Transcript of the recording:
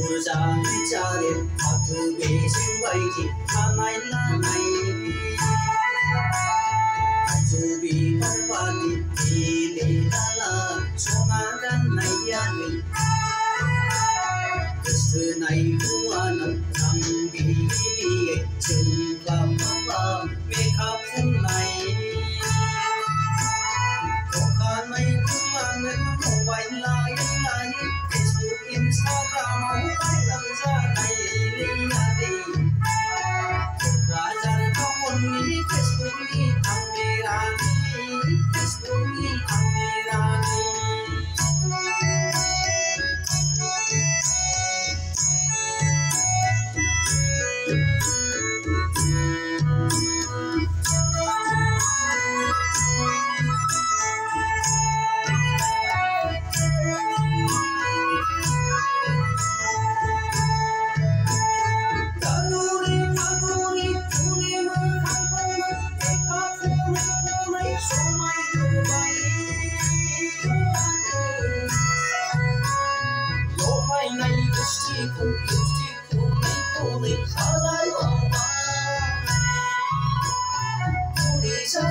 부르자 자리 어떻게 생각이지 가만히나 나이 아주비 바빠디 이리달라 소마간 나이야미 그스 나이 부와는 장비비에 증감하바 메카풍 나이 May kumanan mo ay layo-layo Facebook, Instagram ang kailang dyan ay iliyati Rajan kapon ni Facebook ni ang mirani Facebook ni ang mirani Sa